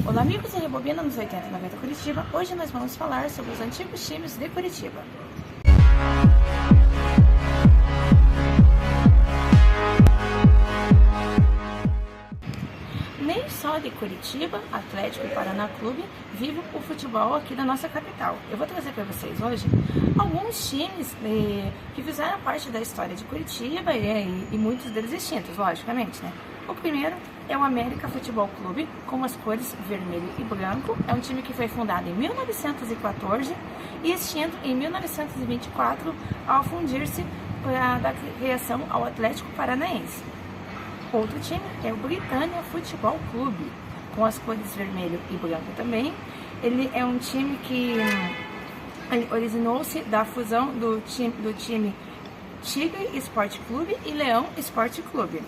Olá amigos da Rebobina nos 80 e 90 Curitiba. Hoje nós vamos falar sobre os antigos times de Curitiba. Nem só de Curitiba, Atlético e Paraná Clube vive o futebol aqui da nossa capital. Eu vou trazer para vocês hoje alguns times que fizeram parte da história de Curitiba e muitos deles extintos, logicamente, né? O primeiro é o América Futebol Clube, com as cores vermelho e branco. É um time que foi fundado em 1914 e extinto em 1924 ao fundir-se para dar criação ao Atlético Paranaense. Outro time é o Britânia Futebol Clube, com as cores vermelho e branco também. Ele é um time que originou-se da fusão do time Tigre Esporte Clube e Leão Esporte Clube.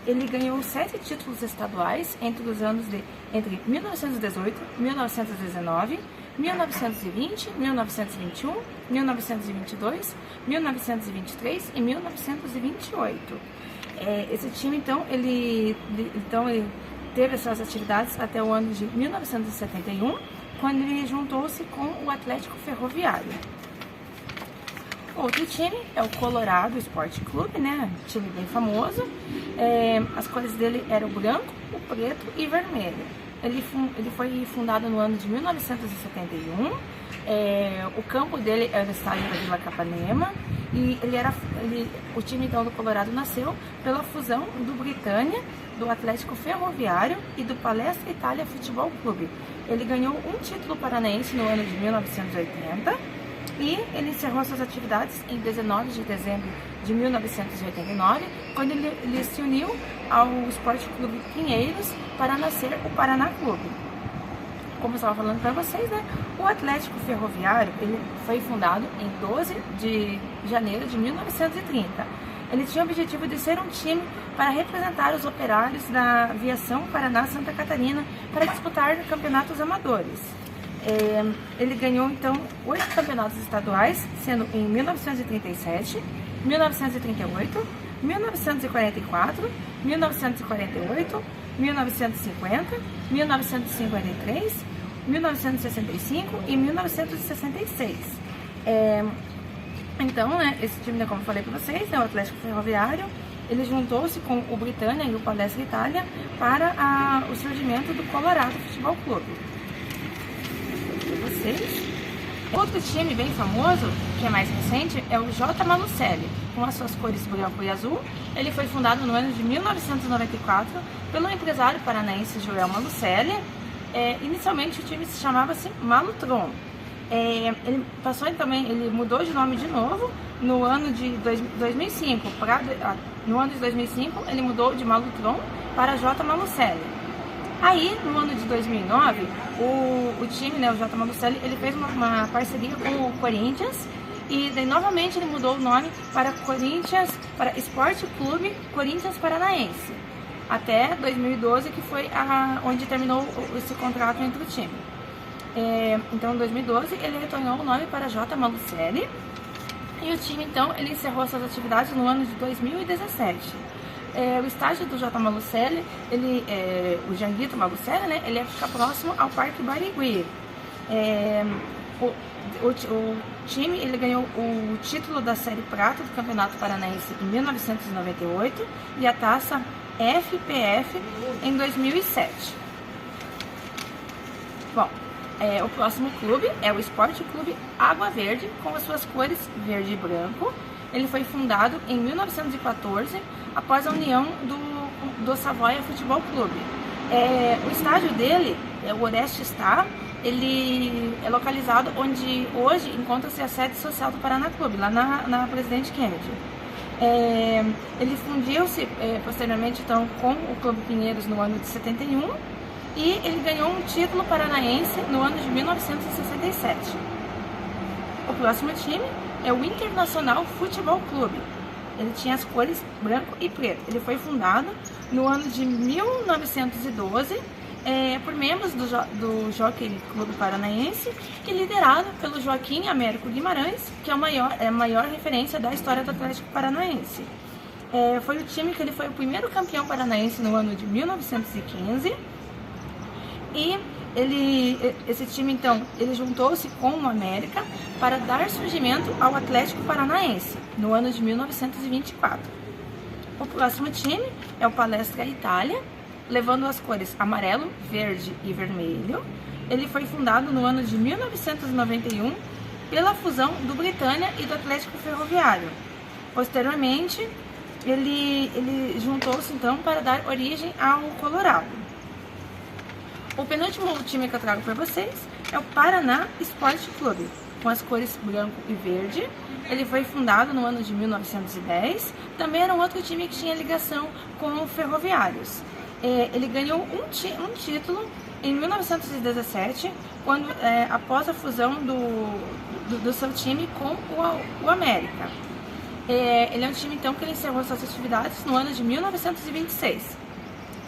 Ele ganhou 7 títulos estaduais entre os anos entre 1918, 1919, 1920, 1921, 1922, 1923 e 1928. Esse time, então, ele teve as suas atividades até o ano de 1971, quando ele juntou-se com o Atlético Ferroviário. Outro time é o Colorado Esporte Clube, né? Um time bem famoso. As cores dele eram o branco, o preto e vermelho. Ele foi fundado no ano de 1971. O campo dele era o estádio da Vila Capanema. E o time então do Colorado nasceu pela fusão do Britânia, do Atlético Ferroviário e do Palestra Itália Futebol Clube. Ele ganhou um título paranaense no ano de 1980. E ele encerrou suas atividades em 19 de dezembro de 1989, quando ele se uniu ao Esporte Clube Pinheiros para nascer o Paraná Clube. Como eu estava falando para vocês, né, o Atlético Ferroviário ele foi fundado em 12 de janeiro de 1930. Ele tinha o objetivo de ser um time para representar os operários da aviação Paraná Santa Catarina para disputar campeonatos amadores. Ele ganhou então 8 campeonatos estaduais, sendo em 1937, 1938, 1944, 1948, 1950, 1953, 1965 e 1966. Então, né, esse time, como eu falei para vocês, é o Atlético Ferroviário. Ele juntou-se com o Britânia e o Palestra Itália para o surgimento do Colorado Futebol Clube. Outro time bem famoso, que é mais recente, é o J. Malucelli, com as suas cores branco e azul. Ele foi fundado no ano de 1994 pelo empresário paranaense Joel Malucelli. Inicialmente o time se chamava-se Malutron. Ele mudou de nome de novo no ano de 2005. No ano de 2005 ele mudou de Malutron para J. Malucelli. Aí, no ano de 2009, o time, né, o J. Malucelli, ele fez uma parceria com o Corinthians e daí, novamente ele mudou o nome para Esporte Clube Corinthians Paranaense, até 2012, que foi onde terminou esse contrato entre o time. Então, em 2012, ele retornou o nome para J. Malucelli e o time, então, ele encerrou suas atividades no ano de 2017. O estádio do J. Malucelli, o Janguito Malucelli, né, ele fica próximo ao Parque Barigui. O time ele ganhou o título da Série Prata do Campeonato Paranaense em 1998 e a taça FPF em 2007. Bom, o próximo clube é o Esporte Clube Água Verde, com as suas cores verde e branco. Ele foi fundado em 1914, após a união do Savoia Futebol Clube. O estádio dele, o Oreste Star, ele é localizado onde hoje encontra-se a sede social do Paraná Clube, lá na Presidente Kennedy. Ele fundiu-se posteriormente então, com o Clube Pinheiros no ano de 71 e ele ganhou um título paranaense no ano de 1967. O próximo time é o Internacional Futebol Clube. Ele tinha as cores branco e preto. Ele foi fundado no ano de 1912 por membros do Jockey Clube Paranaense e liderado pelo Joaquim Américo Guimarães, que é a maior referência da história do Atlético Paranaense. Foi o time que ele foi o primeiro campeão paranaense no ano de 1915 e Esse time, então, ele juntou-se com o América para dar surgimento ao Atlético Paranaense, no ano de 1924. O próximo time é o Palestra Itália, levando as cores amarelo, verde e vermelho. Ele foi fundado no ano de 1991 pela fusão do Britânia e do Atlético Ferroviário. Posteriormente, ele juntou-se então para dar origem ao Colorado. O penúltimo time que eu trago para vocês é o Paraná Esporte Clube, com as cores branco e verde. Ele foi fundado no ano de 1910. Também era um outro time que tinha ligação com Ferroviários. Ele ganhou um título em 1917, quando, após a fusão do seu time com o América. Ele é um time então que ele encerrou suas atividades no ano de 1926.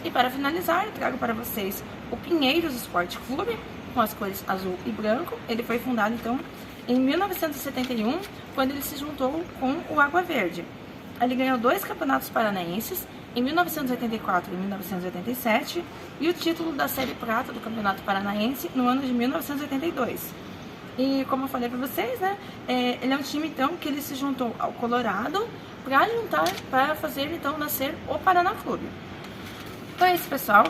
E para finalizar, eu trago para vocês o Pinheiros Esporte Clube, com as cores azul e branco. Ele foi fundado então em 1971, quando ele se juntou com o Água Verde. Ele ganhou 2 campeonatos paranaenses, em 1984 e 1987, e o título da Série Prata do Campeonato Paranaense no ano de 1982. E como eu falei para vocês, né, ele é um time então que ele se juntou ao Colorado para fazer então nascer o Paraná Clube. Então é isso, pessoal.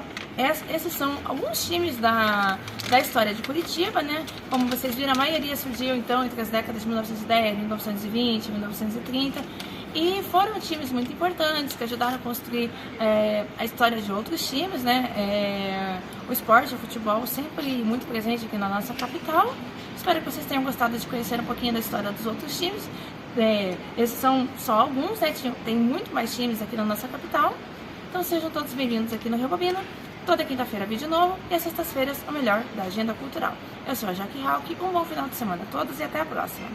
Esses são alguns times da história de Curitiba, né? Como vocês viram, a maioria surgiu então entre as décadas de 1910, 1920, 1930. E foram times muito importantes que ajudaram a construir a história de outros times, né? O esporte, o futebol, sempre muito presente aqui na nossa capital. Espero que vocês tenham gostado de conhecer um pouquinho da história dos outros times. Esses são só alguns, né? Tem muito mais times aqui na nossa capital. Então sejam todos bem-vindos aqui no Rebobina. Toda quinta-feira vídeo novo e às sextas-feiras o melhor da agenda cultural. Eu sou a Jaque Hawk, um bom final de semana a todos e até a próxima.